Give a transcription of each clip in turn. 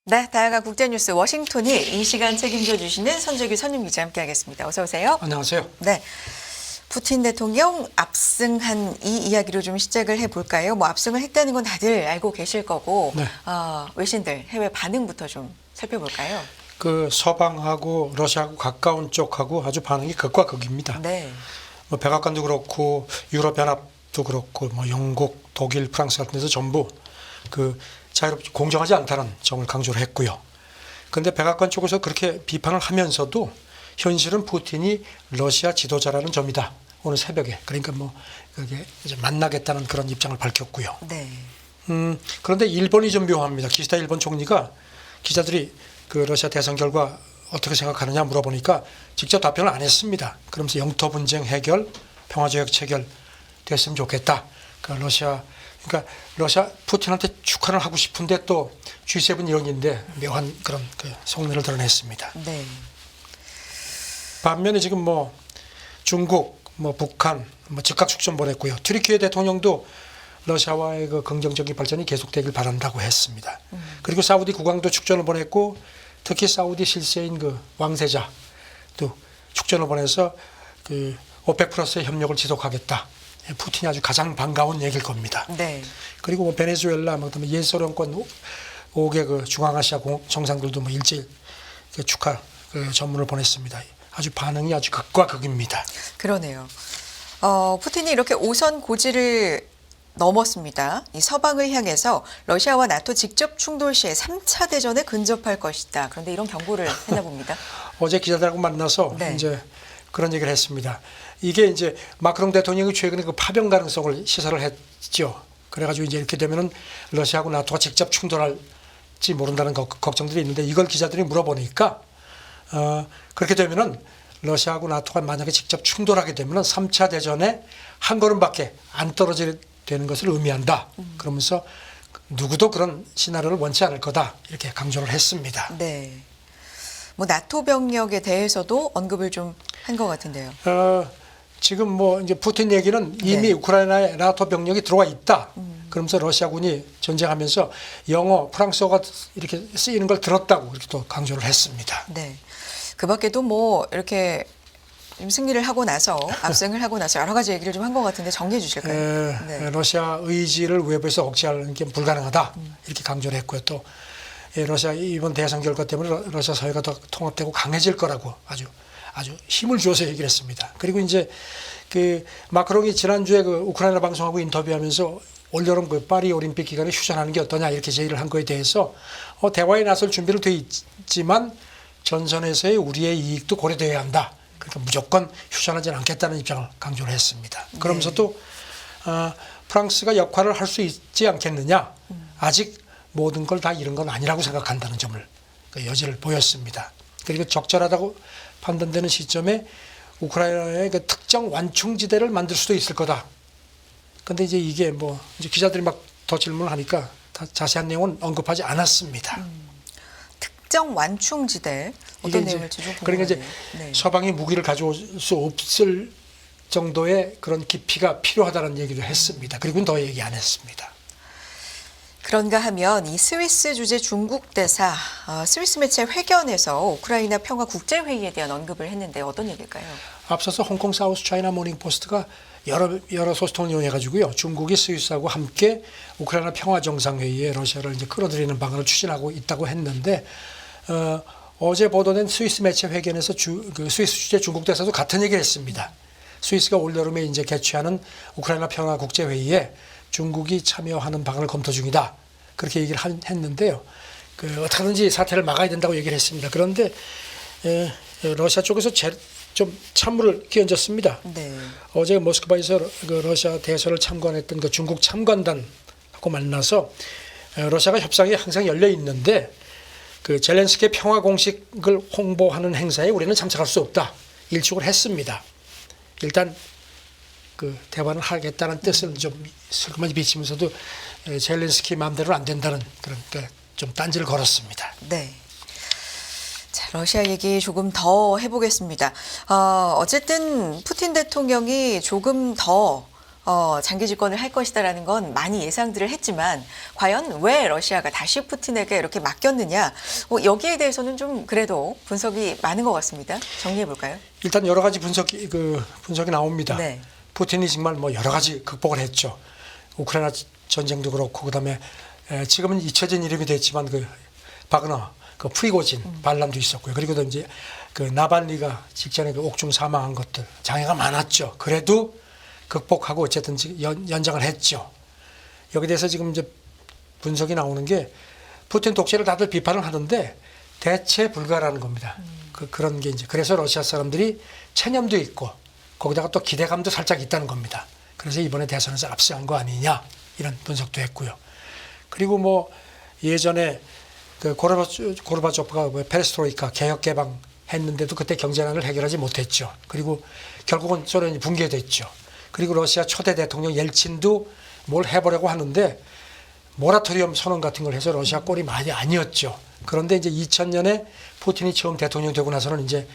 네, 다양한 국제뉴스 워싱턴이 이 시간 책임져 주시는 손재규 선임 기자 함께하겠습니다. 어서 오세요. 안녕하세요. 네, 푸틴 대통령 압승한 이 이야기로 좀 시작을 해볼까요? 뭐 압승을 했다는 건 다들 알고 계실 거고 네. 외신들 해외 반응부터 좀 살펴볼까요? 그 서방하고 러시아하고 가까운 쪽하고 아주 반응이 극과 극입니다. 네, 뭐 백악관도 그렇고 유럽 연합도 그렇고 뭐 영국, 독일, 프랑스 같은 데서 전부 그 자유롭지 공정하지 않다는 점을 강조를 했고요. 그런데 백악관 쪽에서 그렇게 비판을 하면서도 현실은 푸틴이 러시아 지도자라는 점이다. 오늘 새벽에 그러니까 뭐 그게 이제 만나겠다는 그런 입장을 밝혔고요. 네, 그런데 일본이 좀 묘합니다. 기시다 일본 총리가 기자들이 그 러시아 대선 결과 어떻게 생각하느냐 물어보니까 직접 답변을 안 했습니다. 그러면서 영토 분쟁 해결, 평화조약 체결 됐으면 좋겠다. 그러니까 러시아 푸틴한테 축하를 하고 싶은데 또 G7 일원인데 묘한 그런 그 속내를 드러냈습니다. 네, 반면에 지금 뭐 중국, 뭐 북한 뭐 즉각 축전 보냈고요. 튀르키예 대통령도 러시아와의 그 긍정적인 발전이 계속되길 바란다고 했습니다. 그리고 사우디 국왕도 축전을 보냈고 특히 사우디 실세인 그 왕세자도 축전을 보내서 그 오펙 플러스의 협력을 지속하겠다. 푸틴이 아주 가장 반가운 얘기일 겁니다. 네. 그리고 뭐 베네수엘라, 뭐 옛소련권 5개 그 중앙아시아 정상들도 뭐 일제히 그 축하 그 전문을 보냈습니다. 아주 반응이 아주 극과 극입니다. 그러네요. 푸틴이 이렇게 오선 고지를 넘었습니다. 이 서방을 향해서 러시아와 나토 직접 충돌 시에 3차 대전에 근접할 것이다. 그런데 이런 경고를 했나 봅니다. 어제 기자들하고 만나서 네. 이제 그런 얘기를 했습니다. 이게 이제 마크롱 대통령이 최근에 그 파병 가능성을 시사를 했죠. 그래가지고 이제 이렇게 되면은 러시아하고 나토가 직접 충돌할지 모른다는 걱정들이 있는데 이걸 기자들이 물어보니까 그렇게 되면은 러시아하고 나토가 만약에 직접 충돌하게 되면은 3차 대전에 한 걸음밖에 안 떨어지게 되는 것을 의미한다. 그러면서 누구도 그런 시나리오를 원치 않을 거다. 이렇게 강조를 했습니다. 네. 뭐 나토 병력에 대해서도 언급을 좀 한 것 같은데요. 지금 뭐 이제 푸틴 얘기는 이미 네. 우크라이나에 나토 병력이 들어와 있다. 그러면서 러시아군이 전쟁하면서 영어, 프랑스어가 이렇게 쓰이는 걸 들었다고 이렇게 또 강조를 했습니다. 네. 그 밖에도 뭐 이렇게 좀 승리를 하고 나서 압승을 하고 나서 여러 가지 얘기를 좀 한 것 같은데 정리해 주실까요? 네. 러시아 의지를 외부에서 억제하는 게 불가능하다. 이렇게 강조를 했고요. 또 러시아 이번 대선 결과 때문에 러시아 사회가 더 통합되고 강해질 거라고 아주 힘을 주어서 얘기를 했습니다. 그리고 이제 그 마크롱이 지난주에 그 우크라이나 방송하고 인터뷰하면서 올여름 그 파리 올림픽 기간에 휴전하는 게 어떠냐 이렇게 제의를 한 거에 대해서 대화에 나설 준비를 돼 있지만 전선에서의 우리의 이익도 고려돼야 한다. 그러니까 무조건 휴전하지는 않겠다는 입장을 강조를 했습니다. 그러면서 또 프랑스가 역할을 할 수 있지 않겠느냐. 아직 모든 걸 다 잃은 건 아니라고 생각한다는 점을 그 여지를 보였습니다. 그리고 적절하다고 판단되는 시점에 우크라이나의 그 특정 완충지대를 만들 수도 있을 거다. 근데 이제 이게 뭐 이제 기자들이 막 더 질문을 하니까 다 자세한 내용은 언급하지 않았습니다. 특정 완충지대 어떤 내용일지 좀 궁금하네요. 그러니까 이제 네. 서방이 무기를 가져올 수 없을 정도의 그런 깊이가 필요하다는 얘기를 했습니다. 그리고는 더 얘기 안 했습니다. 그런가 하면 이 스위스 주재 중국 대사 스위스 매체 회견에서 우크라이나 평화 국제회의에 대한 언급을 했는데 어떤 얘기일까요? 앞서서 홍콩 사우스 차이나 모닝 포스트가 여러 소식통을 이용해 가지고요. 중국이 스위스하고 함께 우크라이나 평화 정상회의에 러시아를 이제 끌어들이는 방안을 추진하고 있다고 했는데 어제 보도된 스위스 매체 회견에서 그 스위스 주재 중국 대사도 같은 얘기를 했습니다. 스위스가 올여름에 이제 개최하는 우크라이나 평화 국제회의에 중국이 참여하는 방안을 검토 중이다. 그렇게 얘기를 했는데요. 그 어떻게든지 사태를 막아야 된다고 얘기를 했습니다. 그런데 러시아 쪽에서 좀 찬물을 끼얹었습니다. 네. 어제 모스크바에서 그 러시아 대선을 참관했던 그 중국 참관단하고 만나서 러시아가 협상이 항상 열려 있는데 그 젤렌스키 평화 공식을 홍보하는 행사에 우리는 참석할 수 없다. 일축을 했습니다. 일단 그 대화를 하겠다는 뜻을 좀 슬그머니 비치면서도 젤렌스키 마음대로는 안 된다는 그런 좀 딴지를 걸었습니다. 네. 자, 러시아 얘기 조금 더 해보겠습니다. 어쨌든 푸틴 대통령이 조금 더 장기 집권을 할 것이다라는 건 많이 예상들을 했지만 과연 왜 러시아가 다시 푸틴에게 이렇게 맡겼느냐 여기에 대해서는 좀 그래도 분석이 많은 것 같습니다. 정리해 볼까요? 일단 여러 가지 분석이 나옵니다. 네. 푸틴이 정말 뭐 여러 가지 극복을 했죠. 우크라이나 전쟁도 그렇고 그다음에 지금은 잊혀진 이름이 됐지만 그 바그너, 그 프리고진 반란도 있었고요. 그리고 또 이제 그 나발리가 직전에 그 옥중 사망한 것들 장애가 많았죠. 그래도 극복하고 어쨌든 연장을 했죠. 여기에 대해서 지금 이제 분석이 나오는 게 푸틴 독재를 다들 비판을 하는데 대체 불가라는 겁니다. 그런 게 이제 그래서 러시아 사람들이 체념도 있고 거기다가 또 기대감도 살짝 있다는 겁니다. 그래서 이번에 대선에서 압승한 거 아니냐 이런 분석도 했고요. 그리고 뭐 예전에 그 고르바초프가 페레스트로이카 개혁 개방 했는데도 그때 경제난을 해결하지 못했죠. 그리고 결국은 소련이 붕괴됐죠. 그리고 러시아 초대 대통령 옐친도 뭘 해보려고 하는데 모라토리엄 선언 같은 걸 해서 러시아 꼴이 많이 아니었죠. 그런데 이제 2000년에 푸틴이 처음 대통령 되고 나서는 이제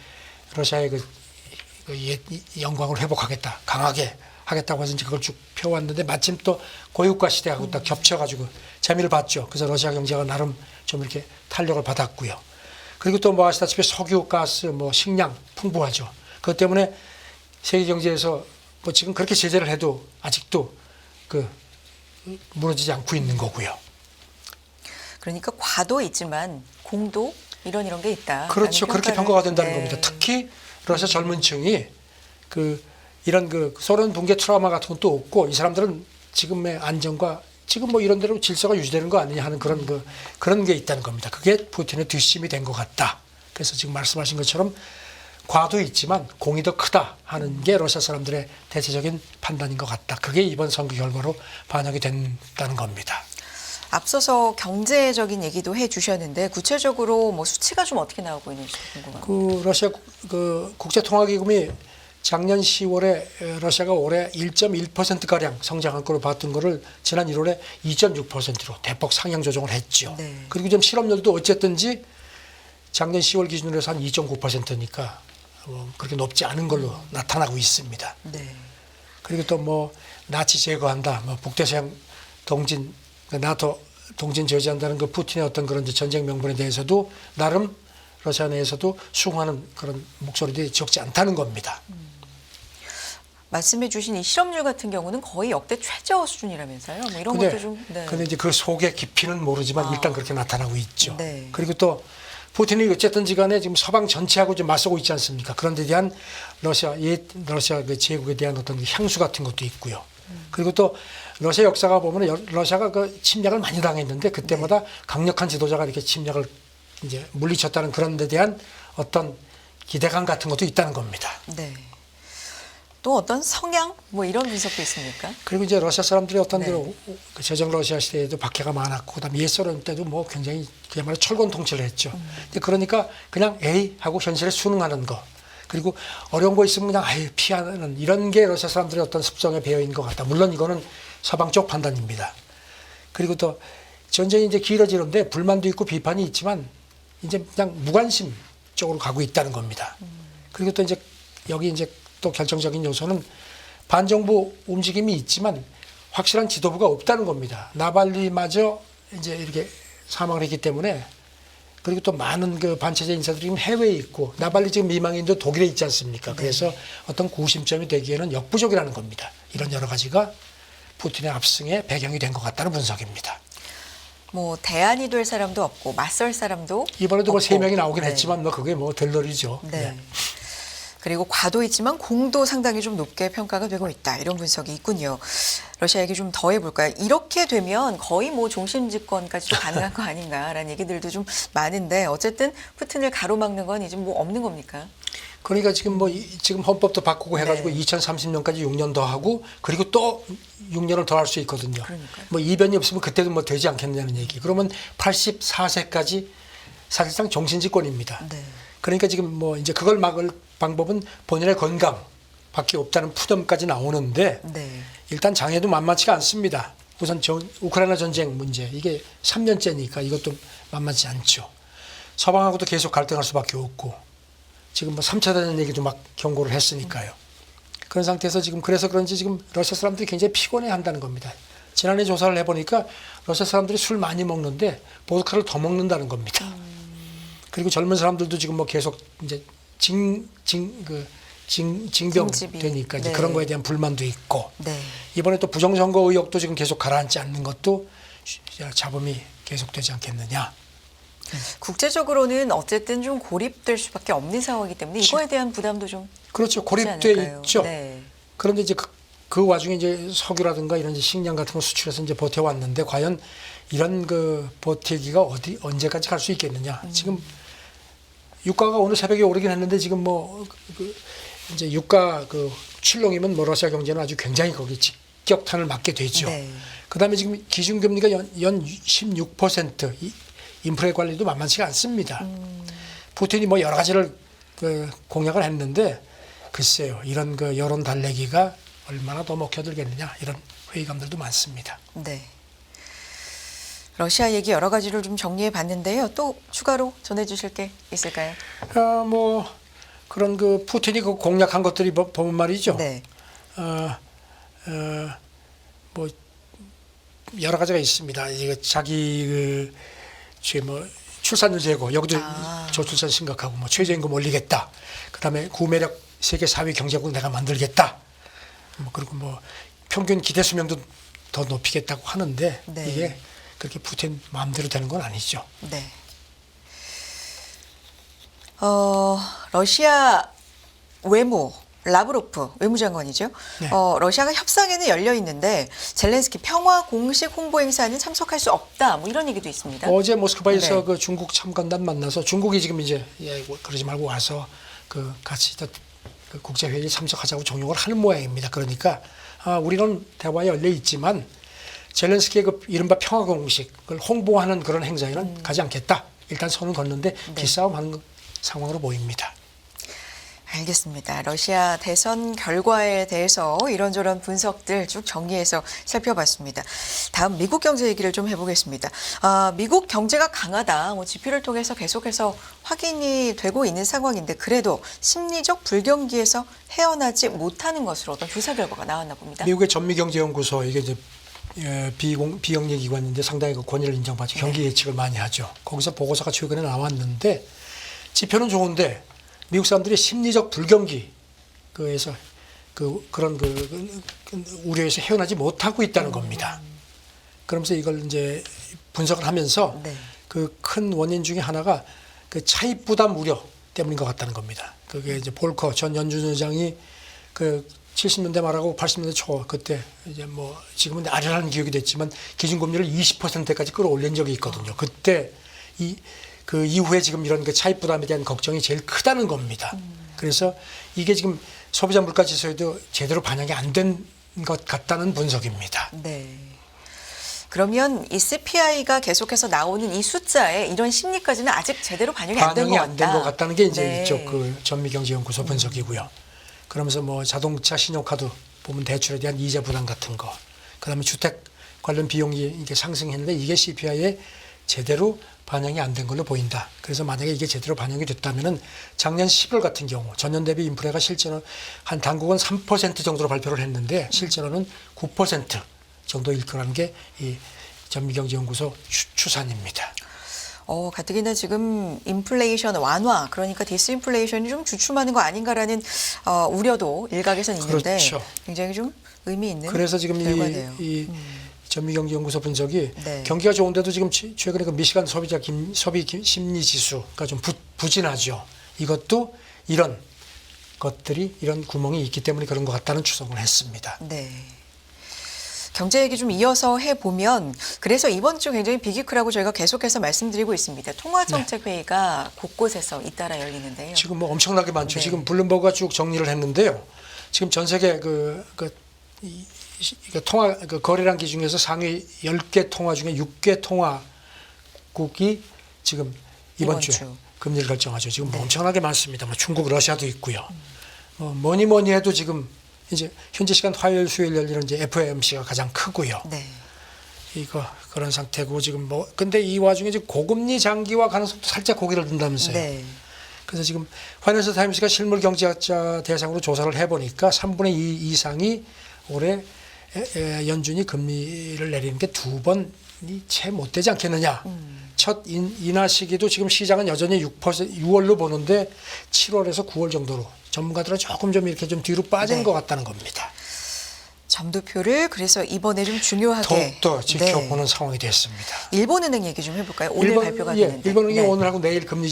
러시아의 그 영광을 회복하겠다, 강하게 하겠다고 해서 이제 그걸 쭉 펴왔는데 마침 또 고유가 시대하고 딱 겹쳐가지고 재미를 봤죠. 그래서 러시아 경제가 나름 좀 이렇게 탄력을 받았고요. 그리고 또 뭐 아시다시피 석유, 가스, 뭐 식량 풍부하죠. 그것 때문에 세계 경제에서 뭐 지금 그렇게 제재를 해도 아직도 그 무너지지 않고 있는 거고요. 그러니까 과도 있지만 공도 이런 게 있다. 그렇죠. 그렇게 평가가 된다는 네. 겁니다. 특히 러시아 젊은 층이 이런 소련 붕괴 트라우마 같은 것도 없고 이 사람들은 지금의 안정과 지금 뭐 이런 대로 질서가 유지되는 거 아니냐 하는 그런 게 있다는 겁니다. 그게 푸틴의 뒷심이 된 것 같다. 그래서 지금 말씀하신 것처럼 과도 있지만 공이 더 크다 하는 게 러시아 사람들의 대체적인 판단인 것 같다. 그게 이번 선거 결과로 반영이 된다는 겁니다. 앞서서 경제적인 얘기도 해주셨는데 구체적으로 뭐 수치가 좀 어떻게 나오고 있는지 궁금합니다. 러시아 국제통화기금이 작년 10월에 러시아가 올해 1.1% 가량 성장할 거로 봤던 거를 지난 1월에 2.6%로 대폭 상향 조정을 했죠. 네. 그리고 좀 실업률도 어쨌든지 작년 10월 기준으로 해서 한 2.9%니까 그렇게 높지 않은 걸로 나타나고 있습니다. 네. 그리고 또 뭐 나치 제거한다, 뭐 북대서양 동진 나토 동진 저지한다는 그 푸틴의 어떤 그런 전쟁 명분에 대해서도 나름 러시아 내에서도 수긍하는 그런 목소리들이 적지 않다는 겁니다. 말씀해 주신 이 실업률 같은 경우는 거의 역대 최저 수준이라면서요. 뭐 이런 근데, 것도 좀. 네. 근데 이제 그 속의 깊이는 모르지만 일단 그렇게 나타나고 있죠. 네. 그리고 또 푸틴이 어쨌든지 간에 지금 서방 전체하고 좀 맞서고 있지 않습니까? 그런 데 대한 러시아 그 제국에 대한 어떤 향수 같은 것도 있고요. 그리고 또 러시아 역사가 보면 러시아가 그 침략을 많이 당했는데 그때마다 강력한 지도자가 이렇게 침략을 이제 물리쳤다는 그런 데 대한 어떤 기대감 같은 것도 있다는 겁니다. 네. 또 어떤 성향 뭐 이런 분석도 있습니까? 그리고 이제 러시아 사람들이 어떤 네. 그 제정 러시아 시대에도 박해가 많았고 그다음에 옛 소련 때도 뭐 굉장히 그야말로 철권 통치를 했죠. 근데 그러니까 그냥 에이 하고 현실에 순응하는 거. 그리고 어려운 거 있으면 그냥 아예 피하는 이런 게 러시아 사람들의 어떤 습성에 배어 있는 것 같다. 물론 이거는 서방 쪽 판단입니다. 그리고 또 전쟁이 이제 길어지는데 불만도 있고 비판이 있지만 이제 그냥 무관심 쪽으로 가고 있다는 겁니다. 그리고 또 이제 여기 이제 또 결정적인 요소는 반정부 움직임이 있지만 확실한 지도부가 없다는 겁니다. 나발리마저 이제 이렇게 사망을 했기 때문에 그리고 또 많은 그 반체제 인사들이 해외에 있고 나발리 지금 미망인도 독일에 있지 않습니까? 그래서 어떤 구심점이 되기에는 역부족이라는 겁니다. 이런 여러 가지가 푸틴의 압승의 배경이 된 것 같다는 분석입니다. 뭐 대안이 될 사람도 없고 맞설 사람도 이번에도 뭐 없고. 3명이 나오긴 네. 했지만 뭐 그게 뭐 들러리죠. 네. 그리고 과도 있지만 공도 상당히 좀 높게 평가가 되고 있다. 이런 분석이 있군요. 러시아 얘기 좀 더 해볼까요? 이렇게 되면 거의 뭐 종신 집권까지도 가능한 거 아닌가라는 얘기들도 좀 많은데 어쨌든 푸틴을 가로막는 건 이제 뭐 없는 겁니까? 그러니까 지금 지금 헌법도 바꾸고 해가지고 네. 2030년까지 6년 더 하고 그리고 또 6년을 더 할 수 있거든요. 그러니까요. 뭐 이변이 없으면 그때도 뭐 되지 않겠냐는 얘기. 그러면 84세까지 사실상 종신집권입니다. 네. 그러니까 지금 뭐 이제 그걸 막을 방법은 본인의 건강밖에 없다는 푸념까지 나오는데 네. 일단 장애도 만만치가 않습니다. 우선 우크라이나 전쟁 문제 이게 3년째니까 이것도 만만치 않죠. 서방하고도 계속 갈등할 수밖에 없고 지금 뭐 3차 대전 얘기도 막 경고를 했으니까요. 그런 상태에서 지금 그래서 그런지 지금 러시아 사람들이 굉장히 피곤해한다는 겁니다. 지난해 조사를 해보니까 러시아 사람들이 술 많이 먹는데 보드카를 더 먹는다는 겁니다. 그리고 젊은 사람들도 지금 뭐 계속 이제 징병 징집이. 되니까 이제 네. 그런 거에 대한 불만도 있고 네. 이번에 또 부정선거 의혹도 지금 계속 가라앉지 않는 것도 잡음이 계속되지 않겠느냐. 국제적으로는 어쨌든 좀 고립될 수밖에 없는 상황이기 때문에 이거에 대한 부담도 좀 그렇죠. 있지 고립돼 않을까요? 있죠. 네. 그런데 이제 그 와중에 이제 석유라든가 이런 이제 식량 같은 거 수출해서 이제 버텨왔는데 과연 이런 그 버티기가 언제까지 갈 수 있겠느냐. 지금 유가가 오늘 새벽에 오르긴 했는데 지금 뭐 이제 유가 그 출렁이면 뭐 러시아 경제는 아주 굉장히 거기 직격탄을 맞게 되죠. 네. 그다음에 지금 기준금리가 연 16%, 인플레 관리도 만만치가 않습니다. 푸틴이 뭐 여러 가지를 그 공약을 했는데 글쎄요, 이런 그 여론 달래기가 얼마나 더 먹혀들겠느냐 이런 회의감들도 많습니다. 네. 러시아 얘기 여러 가지를 좀 정리해 봤는데요. 또 추가로 전해 주실 게 있을까요? 뭐 그런 그 푸틴이 그 공약한 것들이 보면 말이죠. 네. 뭐 여러 가지가 있습니다. 이거 자기 뭐 출산율 제고 여기도 저출산 심각하고 뭐 최저임금 올리겠다. 그다음에 구매력 세계 4위 경제국 내가 만들겠다. 뭐 그리고 뭐 평균 기대 수명도 더 높이겠다고 하는데 네. 이게 그렇게 푸틴 마음대로 되는 건 아니죠. 네. 러시아 외무 라브로프 외무장관이죠. 네. 러시아가 협상에는 열려 있는데 젤렌스키 평화 공식 홍보 행사는 참석할 수 없다. 뭐 이런 얘기도 있습니다. 어제 모스크바에서 네. 그 중국 참관단 만나서 중국이 지금 이제 그러지 말고 와서 그 같이 그 국제 회의에 참석하자고 종용을 하는 모양입니다. 그러니까 우리는 대화에 열려 있지만 젤렌스키의 그 이른바 평화 공식을 홍보하는 그런 행사에는 가지 않겠다. 일단 선을 걷는데 기싸움하는 상황으로 보입니다. 알겠습니다. 러시아 대선 결과에 대해서 이런저런 분석들 쭉 정리해서 살펴봤습니다. 다음 미국 경제 얘기를 좀 해보겠습니다. 미국 경제가 강하다. 뭐 지표를 통해서 계속해서 확인이 되고 있는 상황인데 그래도 심리적 불경기에서 헤어나지 못하는 것으로 어떤 조사 결과가 나왔나 봅니다. 미국의 전미경제연구소 이게 이제 비영리 기관인데 상당히 그 권위를 인정받죠. 경기 예측을 많이 하죠. 거기서 보고서가 최근에 나왔는데 지표는 좋은데 미국 사람들이 심리적 불경기 그에서 그런 우려에서 헤어나지 못하고 있다는 겁니다. 그러면서 이걸 이제 분석을 하면서 네. 그 큰 원인 중에 하나가 그 차입 부담 우려 때문인 것 같다는 겁니다. 그게 이제 볼커 전 연준의장이 그 70년대 말하고 80년대 초 그때 이제 뭐 지금은 아련한 기억이 됐지만 기준금리를 20%까지 끌어올린 적이 있거든요. 그때 그 이후에 지금 이런 그 차입 부담에 대한 걱정이 제일 크다는 겁니다. 그래서 이게 지금 소비자 물가 지수에도 제대로 반영이 안 된 것 같다는 분석입니다. 네. 그러면 이 CPI가 계속해서 나오는 이 숫자에 이런 심리까지는 아직 제대로 반영이 안 된 것 같다. 안 된 것 같다는 게 이제 네. 이쪽 그 전미경제연구소 분석이고요. 그러면서 뭐 자동차 신용카드 보면 대출에 대한 이자 부담 같은 거, 그다음에 주택 관련 비용이 이게 상승했는데 이게 CPI에 제대로 반영이 안 된 걸로 보인다. 그래서 만약에 이게 제대로 반영이 됐다면은 작년 10월 같은 경우 전년 대비 인플레가 실제로 한 당국은 3% 정도로 발표를 했는데 실제로는 9% 정도일 거라는 게 이 전미경제연구소 추산입니다. 가뜩이나 지금 인플레이션 완화, 그러니까 디스인플레이션이 좀 주춤하는 거 아닌가라는 우려도 일각에서는 있는데 그렇죠. 굉장히 좀 의미 있는 그래서 지금 결과네요. 이 전미경제연구소 분석이 네. 경기가 좋은데도 지금 최근에 그 미시간 소비 심리 지수가 좀 부진하죠. 이것도 이런 것들이 이런 구멍이 있기 때문에 그런 것 같다는 추정을 했습니다. 네. 경제 얘기 좀 이어서 해보면 그래서 이번 주 굉장히 비기크라고 저희가 계속해서 말씀드리고 있습니다. 통화정책회의가 곳곳에서 잇따라 열리는데요. 지금 뭐 엄청나게 많죠. 네. 지금 블룸버그가 쭉 정리를 했는데요. 지금 전 세계 통화 거래량 기준에서 상위 10개 통화 중에 6개 통화국이 지금 이번 주에 주. 금리를 결정하죠. 지금 뭐 엄청나게 많습니다. 뭐 중국, 러시아도 있고요. 뭐니 해도 지금 이제 현재 시간 화요일, 수요일 열리는 이제 FOMC가 가장 크고요. 네. 그런 상태고 지금 근데 이 와중에 이제 고금리 장기화 가능성도 살짝 고개를 든다면서요. 네. 그래서 지금 파이낸셜 타임스가 실물 경제학자 대상으로 조사를 해보니까 3분의 2 이상이 올해 연준이 금리를 내리는 게 두 번이 채 못 되지 않겠느냐. 첫 인하 시기도 지금 시장은 여전히 6%, 6월로 보는데 7월에서 9월 정도로 전문가들은 조금 좀 이렇게 좀 뒤로 빠지는 네. 것 같다는 겁니다. 점도표를 그래서 이번에 좀 중요하게 더욱더 지켜보는 상황이 됐습니다. 일본은행 얘기 좀 해볼까요? 오늘 발표가 되는데. 일본은행이 네. 오늘하고 내일 금리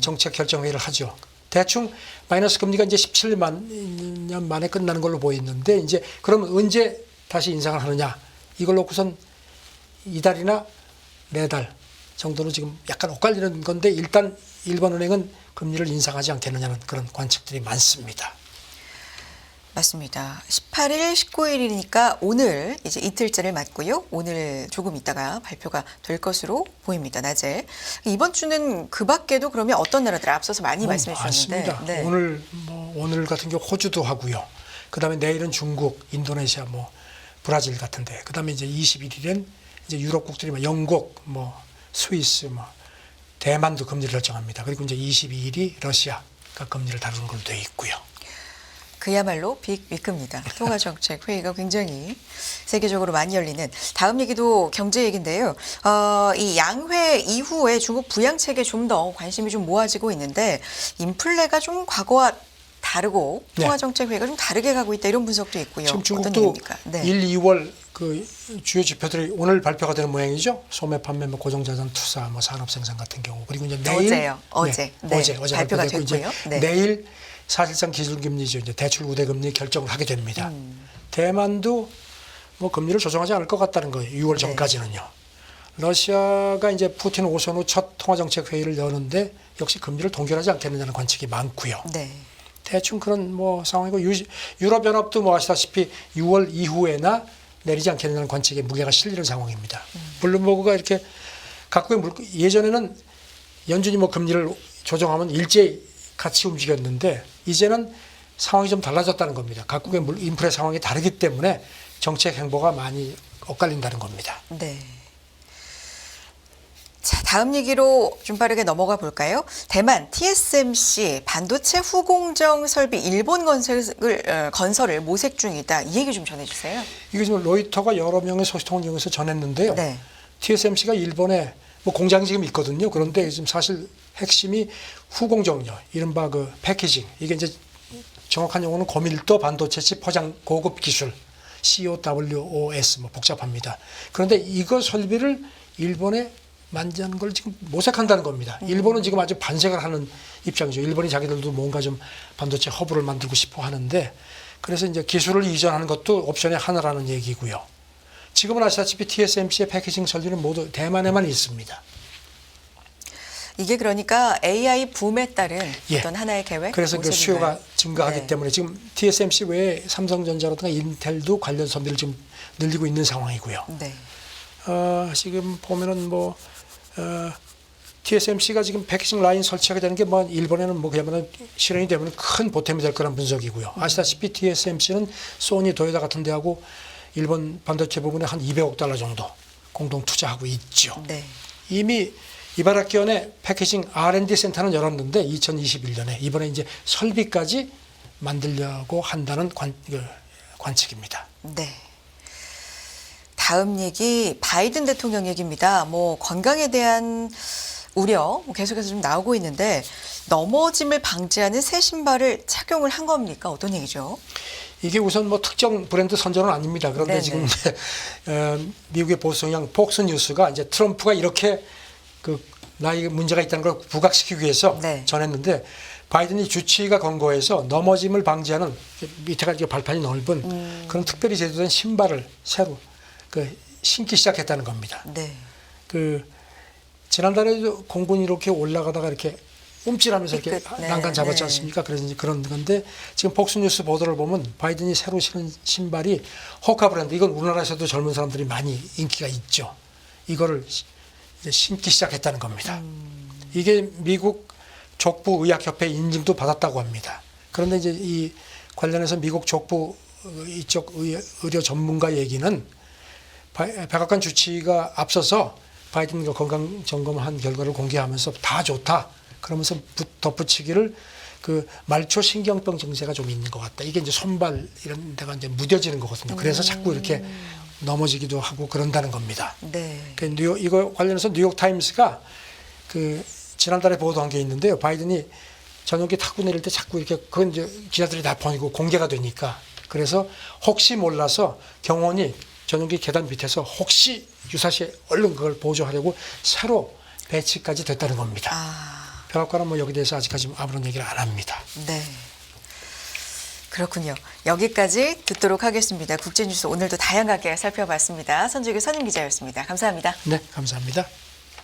정책 결정회의를 하죠. 대충 마이너스 금리가 이제 17년 만에 끝나는 걸로 보이는데 이제 그러면 언제 다시 인상을 하느냐 이걸 놓고선 이달이나 네달 정도는 지금 약간 엇갈리는 건데 일단 일본은행은 금리를 인상하지 않겠느냐는 그런 관측들이 많습니다. 맞습니다. 18일, 19일이니까 오늘 이제 이틀째를 맞고요. 오늘 조금 있다가 발표가 될 것으로 보입니다. 낮에. 이번 주는 그 밖에도 그러면 어떤 나라들 앞서서 많이 말씀해 주셨는데. 맞습니다. 네. 오늘 같은 경우 호주도 하고요. 그다음에 내일은 중국, 인도네시아, 브라질 같은데. 그다음에 이제 21일엔 이제 유럽국들이 영국, 스위스, 대만도 금리를 결정합니다. 그리고 이제 22일이 러시아가 금리를 다루는 걸로 되어 있고요. 그야말로 빅 위크입니다. 통화정책 회의가 굉장히 세계적으로 많이 열리는. 다음 얘기도 경제 얘기인데요. 이 양회 이후에 중국 부양책에 좀 더 관심이 좀 모아지고 있는데 인플레가 좀 과거와 다르고 네. 통화정책 회의가 좀 다르게 가고 있다 이런 분석도 있고요. 지금 어떤 중국도 얘기입니까? 네. 1, 2월 그 주요 지표들이 오늘 발표가 되는 모양이죠. 소매, 판매, 고정자산 투자, 산업 생산 같은 경우 그리고 이제 내일 어제요. 어제. 네. 어제 발표가 발표되고 이제 됐고요. 네. 내일 사실상 기준금리죠. 이제 대출 우대 금리 결정을 하게 됩니다. 대만도 금리를 조정하지 않을 것 같다는 거예요. 6월 네. 전까지는요. 러시아가 이제 푸틴 오선 후 첫 통화정책 회의를 여는데 역시 금리를 동결하지 않겠느냐는 관측이 많고요. 네. 대충 그런 상황이고 유럽연합도 아시다시피 6월 이후에나 내리지 않겠느냐는 관측에 무게가 실리는 상황입니다. 블룸버그가 이렇게 각국의 예전에는 연준이 금리를 조정하면 일제히 같이 움직였는데 이제는 상황이 좀 달라졌다는 겁니다. 각국의 인플레 상황이 다르기 때문에 정책 행보가 많이 엇갈린다는 겁니다. 네. 자, 다음 얘기로 좀 빠르게 넘어가 볼까요? 대만 TSMC 반도체 후공정 설비 일본 건설을 모색 중이다. 이 얘기 좀 전해주세요. 이게 지금 로이터가 여러 명의 소식통을 이용해서 전했는데요. 네. TSMC가 일본에 공장이 지금 있거든요. 그런데 지금 사실 핵심이 후공정요. 이른바 그 패키징. 이게 이제 정확한 용어는 고밀도 반도체 칩 포장 고급 기술 COWOS 복잡합니다. 그런데 이거 설비를 일본에 만드는 걸 지금 모색한다는 겁니다. 일본은 지금 아주 반색을 하는 입장이죠. 일본이 자기들도 뭔가 좀 반도체 허브를 만들고 싶어 하는데 그래서 이제 기술을 이전하는 것도 옵션의 하나라는 얘기고요. 지금은 아시다시피 TSMC의 패키징 설비는 모두 대만에만 있습니다. 이게 그러니까 AI 붐에 따른 예. 어떤 하나의 계획? 그래서 그 모습인가요? 수요가 증가하기 네. 때문에 지금 TSMC 외에 삼성전자라든가 인텔도 관련 선비를 지금 늘리고 있는 상황이고요. 네. 지금 보면은 TSMC가 지금 패키징 라인 설치하게 되는 게 일본에는 그야말로 실현이 되면 큰 보탬이 될 거란 분석이고요. 아시다시피 TSMC는 소니, 도요타 같은 데하고 일본 반도체 부분에 한 200억 달러 정도 공동 투자하고 있죠. 네. 이미 이바라키현에 패키징 R&D 센터는 열었는데 2021년에 이번에 이제 설비까지 만들려고 한다는 관측입니다. 네. 다음 얘기 바이든 대통령 얘기입니다. 건강에 대한 우려 계속해서 좀 나오고 있는데 넘어짐을 방지하는 새 신발을 착용을 한 겁니까? 어떤 얘기죠? 이게 우선 특정 브랜드 선전은 아닙니다. 그런데 네네. 지금 미국의 보수 성향 폭스 뉴스가 이제 트럼프가 이렇게 나이 문제가 있다는 걸 부각시키기 위해서 네. 전했는데 바이든이 주치의가 권고해서 넘어짐을 방지하는 밑에가 이렇게 발판이 넓은 그런 특별히 제조된 신발을 새로 신기 시작했다는 겁니다. 네. 지난달에도 공군이 이렇게 올라가다가 이렇게 움찔하면서 이렇게 삐끗. 네, 난간 잡았지 네. 않습니까? 그래서 이제 그런 건데 지금 폭스뉴스 보도를 보면 바이든이 새로 신은 신발이 호카 브랜드, 이건 우리나라에서도 젊은 사람들이 많이 인기가 있죠. 이거를 이제 신기 시작했다는 겁니다. 이게 미국 족부 의학협회 인증도 받았다고 합니다. 그런데 이제 이 관련해서 미국 족부 이쪽 의료 전문가 얘기는 백악관 주치의가 앞서서 바이든 건강 점검한 결과를 공개하면서 다 좋다. 그러면서 덧붙이기를 그 말초 신경병 증세가 좀 있는 것 같다. 이게 이제 손발 이런 데가 이제 무뎌지는 거거든요. 그래서 자꾸 이렇게 넘어지기도 하고 그런다는 겁니다. 네. 그 이거 관련해서 뉴욕 타임스가 그 지난달에 보도한 게 있는데요. 바이든이 전용기 타고 내릴 때 자꾸 이렇게 그건 이제 기자들이 다 보이고 공개가 되니까 그래서 혹시 몰라서 경호원이 전용기 계단 밑에서 혹시 유사시에 얼른 그걸 보조하려고 새로 배치까지 됐다는 겁니다. 아, 백악관은 뭐 여기 대해서 아직까지 아무런 얘기를 안 합니다. 네. 그렇군요. 여기까지 듣도록 하겠습니다. 국제뉴스 오늘도 다양하게 살펴봤습니다. 선주기 선임 기자였습니다. 감사합니다. 네, 감사합니다.